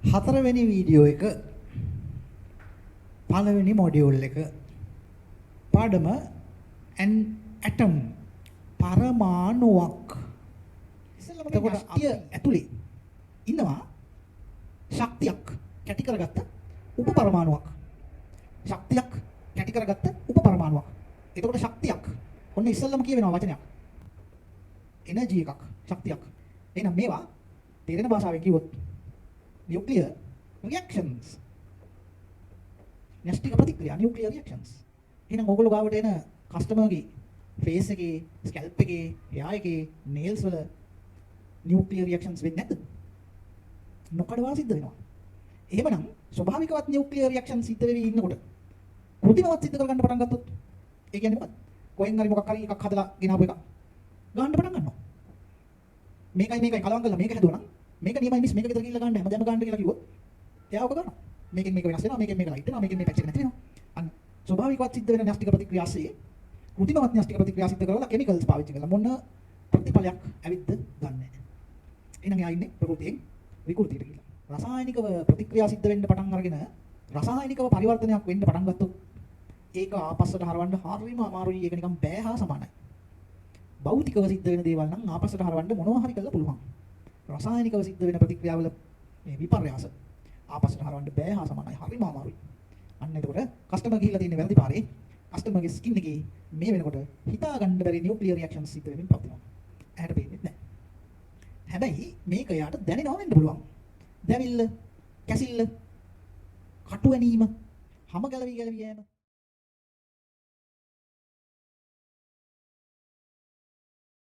හතරවෙනි වීඩියෝ එක පළවෙනි මොඩියුල් එක පාඩම an atom පරමාණුවක්. එතකොට අතිය ඇතුලේ ඉන්නවා ශක්තියක් කැටි කරගත්ත උපපරමාණුවක්. ශක්තියක් කැටි කරගත්ත උපපරමාණුවක්. එතකොට ශක්තියක් ඔන්න ඉස්සෙල්ලම කියවෙනවා වචනයක්. එනර්ජි එකක් ශක්තියක්. එහෙනම් මේවා තේරෙන භාෂාවෙන් කිව්වොත් nuclear reactions. න්‍යෂ්ටික ප්‍රතික්‍රියා nuclear reactions. එහෙනම් ඕගොල්ලෝ ගාවට එන කස්ටමර්ගේ ෆේස් එකේ, ස්කැල්ප් එකේ, hair එකේ, nails වල nuclear reactions වෙන්නේ නැද්ද? නොකඩවා සිද්ධ වෙනවා. එහෙමනම් ස්වභාවිකවත් nuclear reactions සිද්ධ වෙවි ඉන්නකොට කෘතිමවත් සිද්ධ කරගන්න පටන් ගත්තොත් ඒ කියන්නේ මොකක්ද? කොහෙන් හරි මොකක් හරි එකක් හදලා ගෙනාවු එක ගන්න පටන් ගන්නවා. මේකයි කලවම් කරලා මේක හැදුවා නම් මේක නියමයි මිස් මේක විතර ගිහිල්ලා ගන්න හැමදාම ගන්න කියලා කිව්වොත් එයා ඔක ගන්නවා. මේකෙන් මේක වෙනස් වෙනවා, මේකෙන් මේක ලයිට් වෙනවා, මේකෙන් මේ පැච් එක නැති වෙනවා. අන්න ස්වභාවිකවත් සිද්ධ වෙන න්‍යෂ්ටික ප්‍රතික්‍රියාසේ කෘතිමවත් න්‍යෂ්ටික ප්‍රතික්‍රියා සිද්ධ කරලා කෙමිකල්ස් පාවිච්චි කරලා මොන ප්‍රතිඵලයක් ඇවිත්ද දන්නේ නැහැ. එහෙනම් එයා ඉන්නේ ප්‍රകൃතියෙන් විකෘතියට ගිහිල්ලා. රසායනිකව ප්‍රතික්‍රියා සිද්ධ වෙන්න පටන් අරගෙන රසායනිකව පරිවර්තනයක් වෙන්න පටන් ගත්තොත් ඒක ආපස්සට හරවන්න හරියම අමාරුයි. ඒක නිකන් බෑ හා සමානයි. භෞතිකව සිද්ධ වෙන දේවල් නම් ආපස්සට හරවන්න මොනවා හරි කරලා පුළුවන්. රසායනිකව සිද්ධ වෙන ප්‍රතික්‍රියාවල මේ විපර්යාස ආපස්සට හරවන්න බෑ හා සමානයි. හරිම අමාරුයි. අන්න එතකොට කස්ටමර් ගිහිල්ලා තියෙන වැරදි පාරේ කස්ටමර්ගේ ස්කින් එකේ මේ වෙනකොට හිතා ගන්න බැරි නියුක්ලියර් රියැක්ෂන්ස් සිද්ධ වෙමින් පවතිනවා. ඇහැට පේන්නේ නැහැ. හැබැයි මේක යාට දැනෙනවා වෙන්න පුළුවන්. දැවිල්ල, කැසිල්ල, කටු වැනීම, හැම ගැලවි යෑම